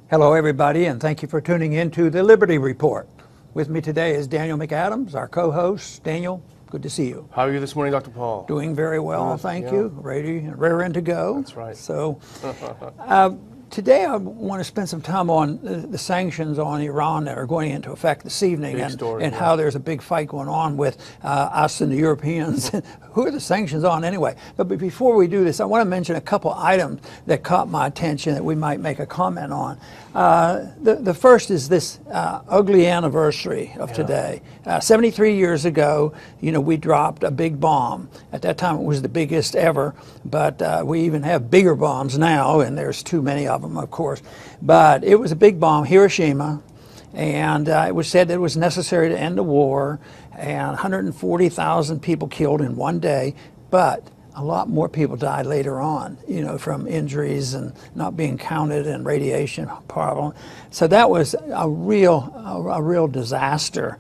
Hello, everybody, and thank you for tuning in to the Liberty Report. With me today is Daniel McAdams, our co-host. Daniel, good to see you. How are you this morning, Dr. Paul? Doing very well, thank you. Ready, raring to go. That's right. So, today I want to spend some time on the sanctions on Iran that are going into effect this evening, and how there's a big fight going on with us and the Europeans. Who are the sanctions on anyway? But before we do this, I want to mention a couple items that caught my attention that we might make a comment on. The first is this ugly anniversary of today. 73 years ago, we dropped a big bomb. At that time, it was the biggest ever, but we even have bigger bombs now, and there's too many of them, of course. But it was a big bomb, Hiroshima, and it was said that it was necessary to end the war, and 140,000 people killed in one day, but a lot more people died later on, from injuries and not being counted and radiation problem. So that was a real disaster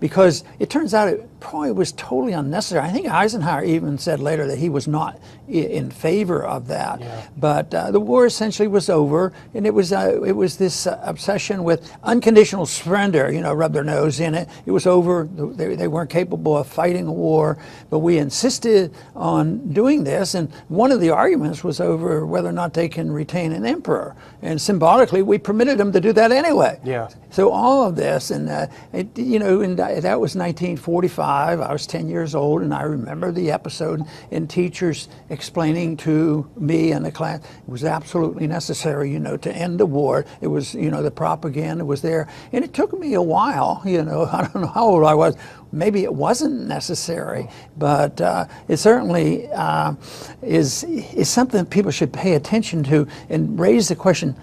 because it turns out it probably was totally unnecessary. I think Eisenhower even said later that he was not in favor of that. Yeah. But the war essentially was over, and it was this obsession with unconditional surrender. Rub their nose in it. It was over. They weren't capable of fighting a war, but we insisted on doing this, and one of the arguments was over whether or not they can retain an emperor, and symbolically we permitted them to do that anyway. Yeah. So all of this, and that was 1945. I was 10 years old, and I remember the episode and teachers explaining to me and the class it was absolutely necessary, to end the war. It was, the propaganda was there, and it took me a while. I don't know how old I was. Maybe it wasn't necessary, but it certainly is something people should pay attention to and raise the question,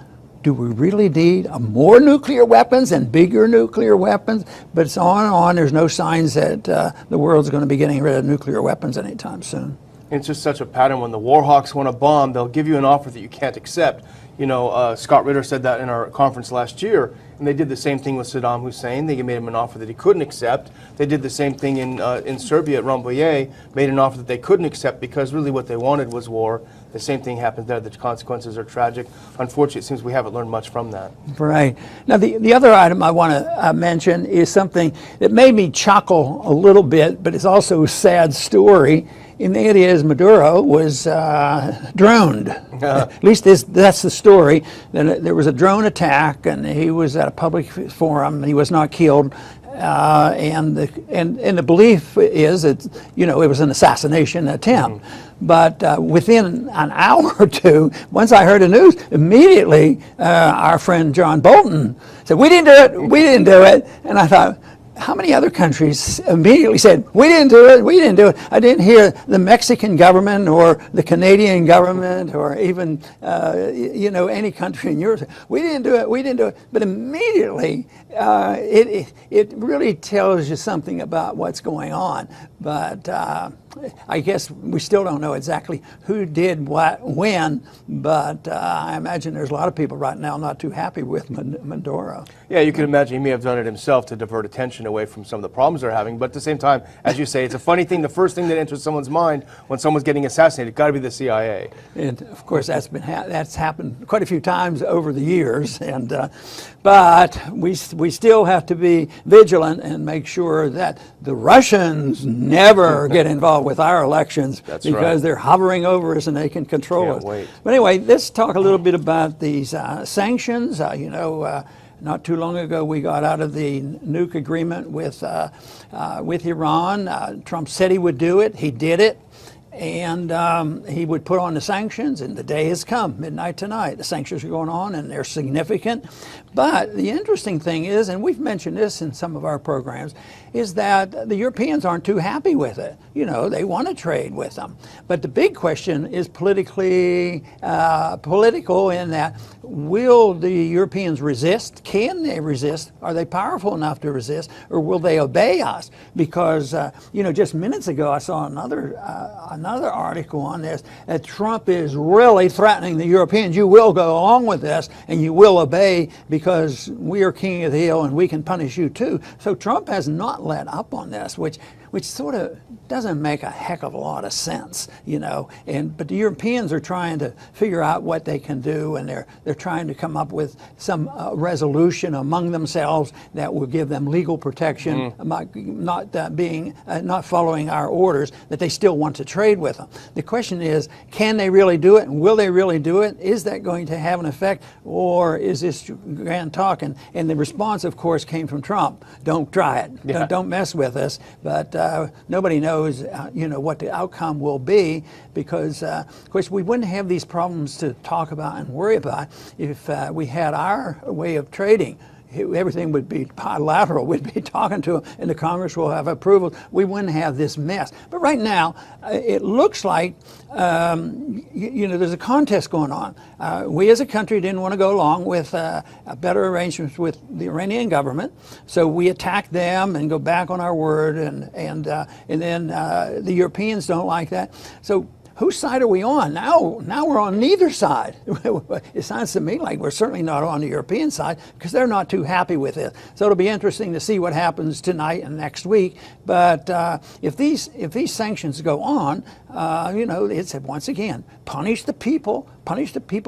do we really need more nuclear weapons and bigger nuclear weapons? But it's on and on. There's no signs that the world's going to be getting rid of nuclear weapons anytime soon. It's just such a pattern. When the war hawks want a bomb, they'll give you an offer that you can't accept. Scott Ritter said that in our conference last year, and they did the same thing with Saddam Hussein. They made him an offer that he couldn't accept. They did the same thing in Serbia. Rambouillet made an offer that they couldn't accept because really what they wanted was war. The same thing happens there. The consequences are tragic. Unfortunately, it seems we haven't learned much from that. Right. Now, the other item I want to mention is something that made me chuckle a little bit, but it's also a sad story. And that is Maduro was droned. At least that's the story. There was a drone attack, and he was at a public forum. He was not killed. And the belief is that it was an assassination attempt. But within an hour or two, once I heard the news, immediately our friend John Bolton said, "We didn't do it. We didn't do it." And I thought, how many other countries immediately said, "We didn't do it, we didn't do it"? I didn't hear the Mexican government or the Canadian government or even, any country in Europe. We didn't do it, we didn't do it. But immediately, it really tells you something about what's going on. But I guess we still don't know exactly who did what, when, but I imagine there's a lot of people right now not too happy with Maduro. Yeah, you can imagine he may have done it himself to divert attention away from some of the problems they're having, but at the same time, as you say, it's a funny thing, the first thing that enters someone's mind when someone's getting assassinated, got to be the CIA. And of course, that's happened quite a few times over the years, and but we still have to be vigilant and make sure that the Russians never get involved with our elections. That's because right. They're hovering over us and they can control us. Wait. But anyway, let's talk a little bit about these sanctions. Not too long ago, we got out of the nuke agreement with Iran. Trump said he would do it. He did it. And he would put on the sanctions, and the day has come, midnight tonight. The sanctions are going on, and they're significant. But the interesting thing is, and we've mentioned this in some of our programs, is that the Europeans aren't too happy with it. They want to trade with them. But the big question is political in that, will the Europeans resist? Can they resist? Are they powerful enough to resist? Or will they obey us? Because, just minutes ago, I saw another article on this, that Trump is really threatening the Europeans. You will go along with this, and you will obey because we are king of the hill and we can punish you too. So Trump has not let up on this, which which sort of doesn't make a heck of a lot of sense, you know. But the Europeans are trying to figure out what they can do, and they're trying to come up with some resolution among themselves that will give them legal protection, not following our orders, that they still want to trade with them. The question is, can they really do it, and will they really do it? Is that going to have an effect, or is this grand talk? And the response, of course, came from Trump. Don't try it. Yeah. Don't mess with us. But nobody knows, you know, what the outcome will be, because, of course, we wouldn't have these problems to talk about and worry about if we had our way of trading. Everything would be bilateral. We'd be talking to them, and the Congress will have approval. We wouldn't have this mess. But right now, it looks like, you know, there's a contest going on. We as a country didn't want to go along with better arrangements with the Iranian government, so we attacked them and go back on our word, and then the Europeans don't like that. So whose side are we on? Now we're on neither side. It sounds to me like we're certainly not on the European side, because they're not too happy with it. So it'll be interesting to see what happens tonight and next week. But if these sanctions go on, you know, it's once again, punish the people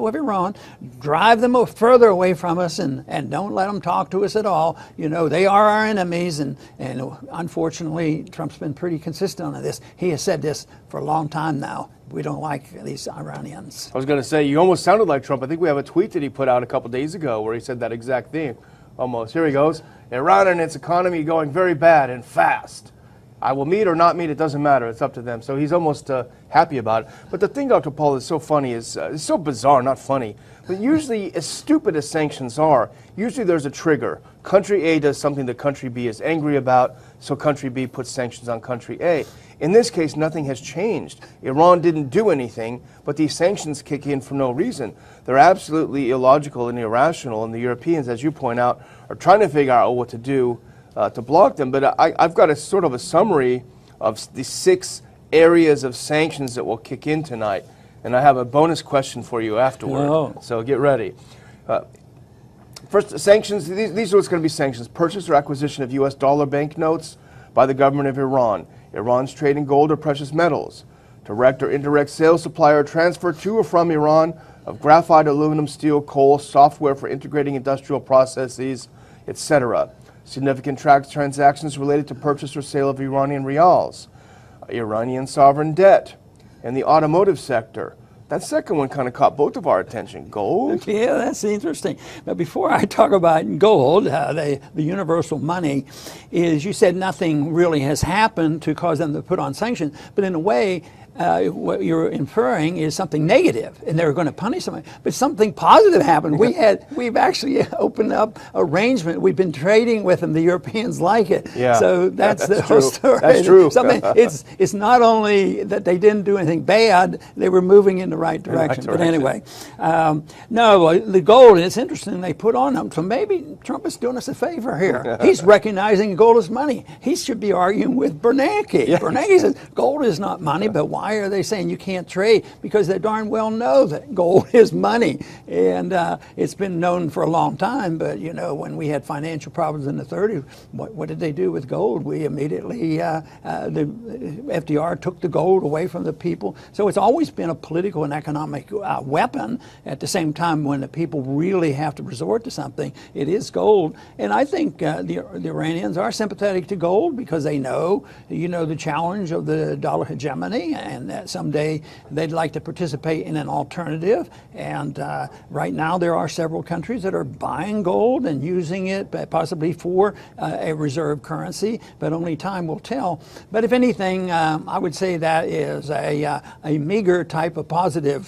of Iran, drive them further away from us, and don't let them talk to us at all. You know, they are our enemies, and unfortunately, Trump's been pretty consistent on this. He has said this for a long time now. We don't like these Iranians. I was going to say, you almost sounded like Trump. I think we have a tweet that he put out a couple days ago where he said that exact thing. Almost. Here he goes. Iran and its economy going very bad and fast. I will meet or not meet, it doesn't matter. It's up to them. So he's almost happy about it. But the thing, Dr. Paul, is so funny, is it's so bizarre, not funny. But usually, as stupid as sanctions are, usually there's a trigger. Country A does something that country B is angry about, so country B puts sanctions on country A. In this case, nothing has changed. Iran didn't do anything, but these sanctions kick in for no reason. They're absolutely illogical and irrational, and the Europeans, as you point out, are trying to figure out what to do to block them. But I've got a sort of a summary of the 6 areas of sanctions that will kick in tonight, and I have a bonus question for you afterward. Whoa. So get ready. First, sanctions. These are what's going to be sanctions: purchase or acquisition of U.S. dollar banknotes by the government of Iran. Iran's trade in gold or precious metals. Direct or indirect sales, supply, or transfer to or from Iran of graphite, aluminum, steel, coal, software for integrating industrial processes, etc. Significant transactions related to purchase or sale of Iranian rials. Iranian sovereign debt. And the automotive sector. That second one kind of caught both of our attention. Gold? Yeah, that's interesting. But before I talk about gold, the universal money, is you said nothing really has happened to cause them to put on sanctions, but in a way, what you're inferring is something negative, and they're going to punish somebody. But something positive happened. We've actually opened up arrangement. We've been trading with them. The Europeans like it. Yeah, so that's the whole true. story. That's true. It's not only that they didn't do anything bad; they were moving in the right direction. But anyway, no, the gold. And it's interesting they put on them. So maybe Trump is doing us a favor here. He's recognizing gold is money. He should be arguing with Bernanke. Yeah. Bernanke says gold is not money, but why are they saying you can't trade? Because they darn well know that gold is money, and it's been known for a long time. But you know, when we had financial problems in the 30s, what did they do with gold? We immediately, the FDR took the gold away from the people. So it's always been a political and economic weapon. At the same time, when the people really have to resort to something, it is gold. And I think the Iranians are sympathetic to gold because they know, you know, the challenge of the dollar hegemony, and that someday they'd like to participate in an alternative. And right now there are several countries that are buying gold and using it possibly for a reserve currency, but only time will tell. But if anything, I would say that is a meager type of positive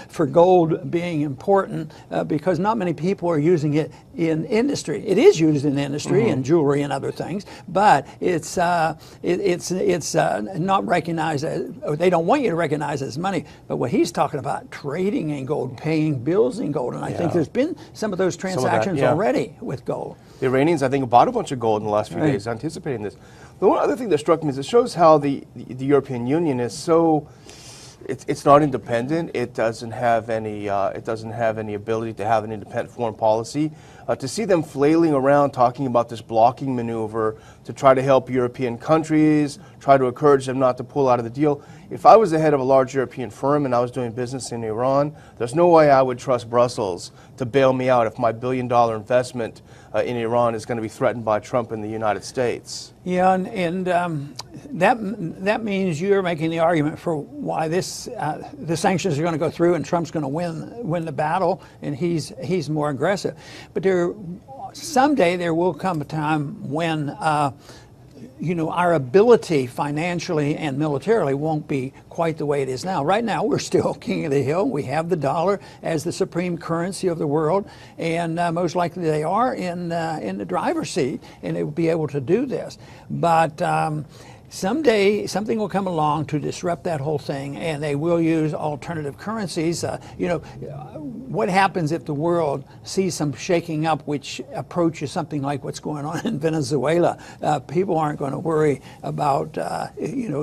for gold being important because not many people are using it in industry. It is used in industry and jewelry and other things, but it's not recognized as, or they don't want you to recognize it as money. But what he's talking about, trading in gold, paying bills in gold, and I think there's been some of those transactions already with gold. The Iranians, I think, bought a bunch of gold in the last few days, anticipating this. The one other thing that struck me is it shows how the European Union is so. It's not independent. It doesn't have any. It doesn't have any ability to have an independent foreign policy. To see them flailing around talking about this blocking maneuver to try to help European countries, try to encourage them not to pull out of the deal. If I was the head of a large European firm and I was doing business in Iran, there's no way I would trust Brussels to bail me out if my billion-dollar investment in Iran is going to be threatened by Trump in the United States. Yeah, and that means you're making the argument for why the sanctions are going to go through and Trump's going to win the battle, and he's more aggressive. But someday there will come a time when our ability financially and militarily won't be quite the way it is now. Right now, we're still king of the hill. We have the dollar as the supreme currency of the world, and most likely they are in the driver's seat, and they will be able to do this. But someday, something will come along to disrupt that whole thing, and they will use alternative currencies. What happens if the world sees some shaking up which approaches something like what's going on in Venezuela? People aren't going to worry about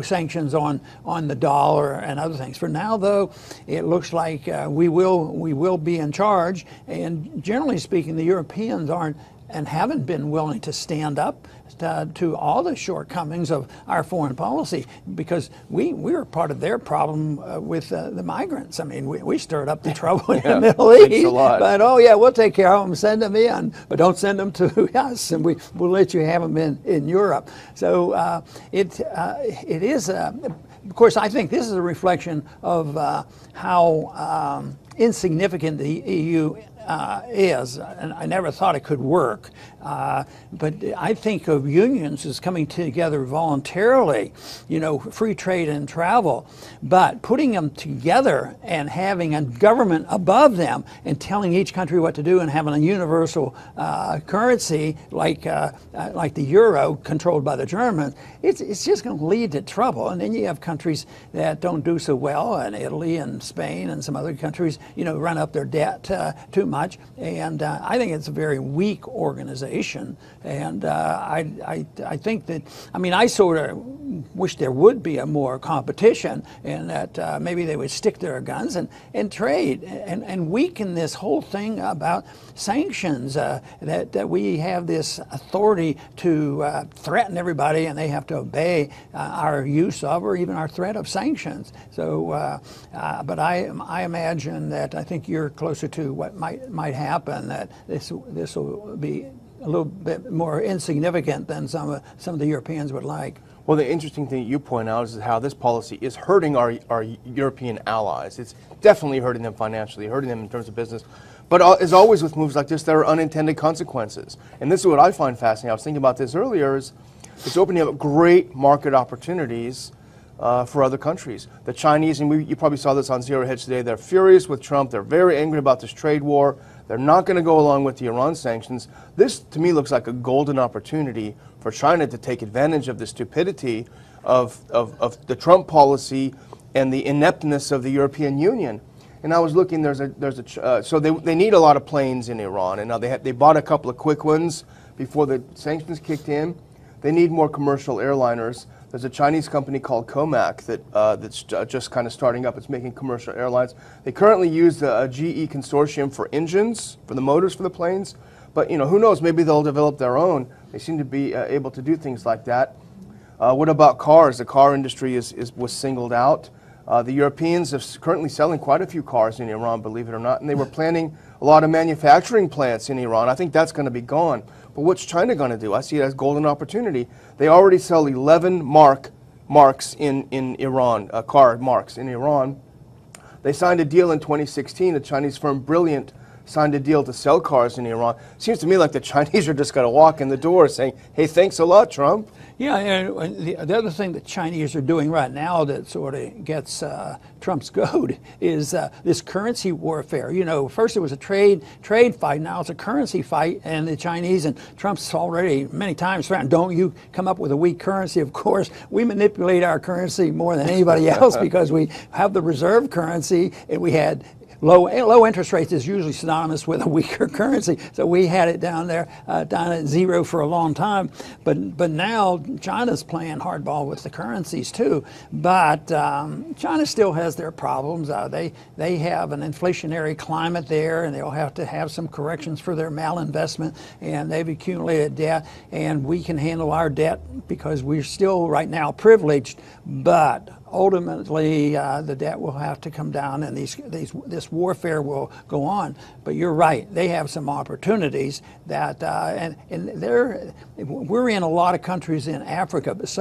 sanctions on the dollar and other things. For now, though, it looks like we will be in charge. And generally speaking, the Europeans aren't and haven't been willing to stand up to all the shortcomings of our foreign policy, because we were part of their problem with the migrants. I mean, we stirred up the trouble in the Middle East. But we'll take care of them, send them in, but don't send them to us, and we'll let you have them in Europe. So it is, of course, I think this is a reflection of how insignificant the EU is, and I never thought it could work. But I think of unions as coming together voluntarily, free trade and travel, but putting them together and having a government above them and telling each country what to do and having a universal currency like the euro controlled by the Germans, it's just going to lead to trouble. And then you have countries that don't do so well, and Italy and Spain and some other countries, run up their debt too much. And I think it's a very weak organization. And I think that, I sort of wish there would be a more competition, and that maybe they would stick to their guns and trade and weaken this whole thing about sanctions, that we have this authority to threaten everybody and they have to obey our use of or even our threat of sanctions. So, but I imagine that I think you're closer to what might happen, that this will be a little bit more insignificant than some of the Europeans would like. Well, the interesting thing you point out is how this policy is hurting our European allies. It's definitely hurting them financially, hurting them in terms of business. But as always with moves like this, there are unintended consequences. And this is what I find fascinating. I was thinking about this earlier, is it's opening up great market opportunities for other countries. The Chinese, and you probably saw this on Zero Hedge today, they're furious with Trump. They're very angry about this trade war. They're not going to go along with the Iran sanctions. This, to me, looks like a golden opportunity for China to take advantage of the stupidity of the Trump policy and the ineptness of the European Union. And I was looking. So they need a lot of planes in Iran, and now they bought a couple of quick ones before the sanctions kicked in. They need more commercial airliners. There's a Chinese company called Comac that's just kind of starting up. It's making commercial airlines. They currently use the GE consortium for engines, for the motors for the planes. But who knows? Maybe they'll develop their own. They seem to be able to do things like that. What about cars? The car industry was singled out. The Europeans are currently selling quite a few cars in Iran, believe it or not, and they were planning a lot of manufacturing plants in Iran. I think that's going to be gone. But what's China going to do? I see it as golden opportunity. They already sell 11 marks in Iran, car marks in Iran. They signed a deal in 2016. A Chinese firm, Brilliant, signed a deal to sell cars in Iran. Seems to me like the Chinese are just going to walk in the door saying, hey, thanks a lot, Trump. Yeah, and the other thing that Chinese are doing right now that sort of gets Trump's goad is this currency warfare. First it was a trade fight, now it's a currency fight, and the Chinese and Trump's already many times threatened, don't you come up with a weak currency. Of course, we manipulate our currency more than anybody else because we have the reserve currency, and we had low interest rates is usually synonymous with a weaker currency. So we had it down there, down at zero for a long time. But now China's playing hardball with the currencies too. But China still has their problems. They have an inflationary climate there, and they'll have to have some corrections for their malinvestment. And they've accumulated debt, and we can handle our debt because we're still right now privileged. But ultimately, the debt will have to come down, and this warfare will go on. But you're right; they have some opportunities that, and we're in a lot of countries in Africa, but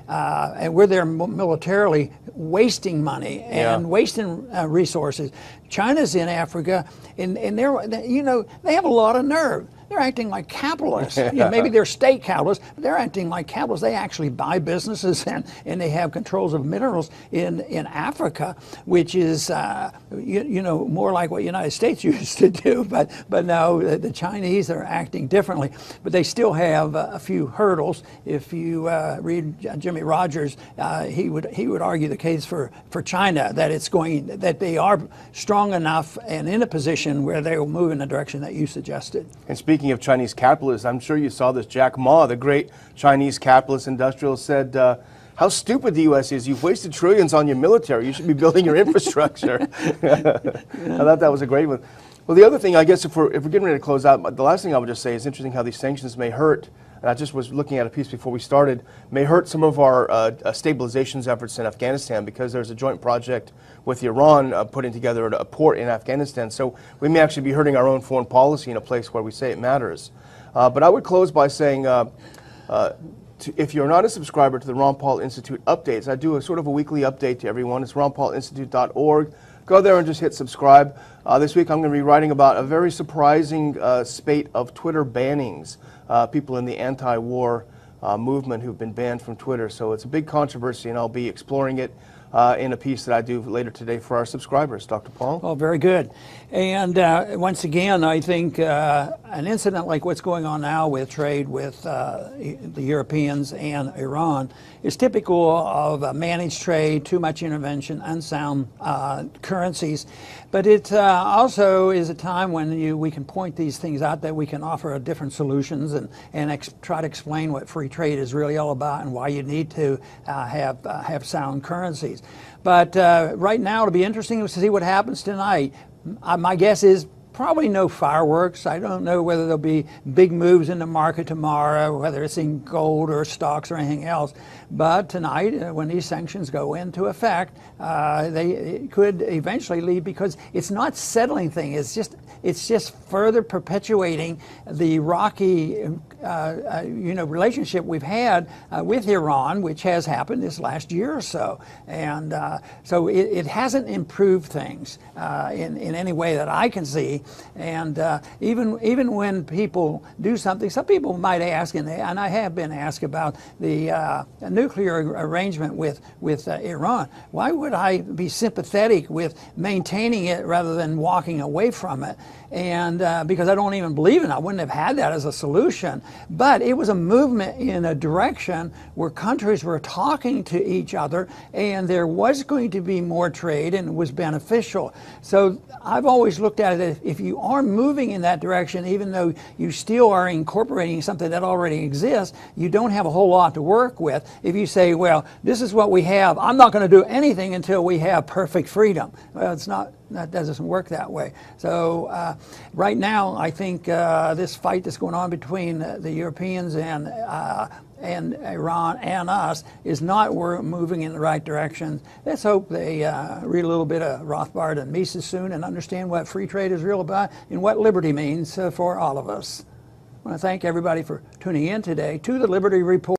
and we're there militarily, wasting money and wasting resources. China's in Africa, and they have a lot of nerve. They're acting like capitalists. Maybe they're state capitalists, but they're acting like capitalists. They actually buy businesses and they have controls of minerals in Africa, which is more like what the United States used to do. But now the Chinese are acting differently. But they still have a few hurdles. If you read Jimmy Rogers, he would argue the case for China that they are strong enough and in a position where they will move in the direction that you suggested. And speaking of Chinese capitalists, I'm sure you saw this. Jack Ma, the great Chinese capitalist industrialist, said, how stupid the U.S. is. You've wasted trillions on your military. You should be building your infrastructure. I thought that was a great one. Well, the other thing, I guess, if we're getting ready to close out, the last thing I would just say is interesting how these sanctions may hurt. And I just was looking at a piece before we started, may hurt some of our stabilizations efforts in Afghanistan, because there's a joint project with Iran putting together a port in Afghanistan. So we may actually be hurting our own foreign policy in a place where we say it matters. But I would close by saying, if you're not a subscriber to the Ron Paul Institute updates, I do a sort of a weekly update to everyone. It's ronpaulinstitute.org. Go there and just hit subscribe. This week I'm going to be writing about a very surprising spate of Twitter bannings. People in the anti-war movement who've been banned from Twitter. So it's a big controversy, and I'll be exploring it in a piece that I do later today for our subscribers. Dr. Paul? Oh, very good. And once again, I think an incident like what's going on now with trade with the Europeans and Iran is typical of managed trade, too much intervention, unsound currencies. But it also is a time when we can point these things out, that we can offer different solutions and try to explain what free trade is really all about and why you need to have sound currencies. But right now, it'll be interesting to see what happens tonight. My guess is probably no fireworks. I don't know whether there'll be big moves in the market tomorrow, whether it's in gold or stocks or anything else. But tonight, when these sanctions go into effect, they could eventually lead, because it's not settling things. It's just further perpetuating the rocky relationship we've had with Iran, which has happened this last year or so. And so it hasn't improved things in any way that I can see. And even when people do something, some people might ask, and I have been asked about the nuclear arrangement with Iran. Why would I be sympathetic with maintaining it rather than walking away from it? And because I don't even believe in it, I wouldn't have had that as a solution. But it was a movement in a direction where countries were talking to each other, and there was going to be more trade, and it was beneficial. So I've always looked at it, if you are moving in that direction, even though you still are incorporating something that already exists, you don't have a whole lot to work with. If you say, well, this is what we have, I'm not going to do anything until we have perfect freedom. Well, it's not. That doesn't work that way. So right now, I think this fight that's going on between the Europeans and Iran and us is not moving in the right direction. Let's hope they read a little bit of Rothbard and Mises soon and understand what free trade is real about and what liberty means for all of us. I want to thank everybody for tuning in today to the Liberty Report.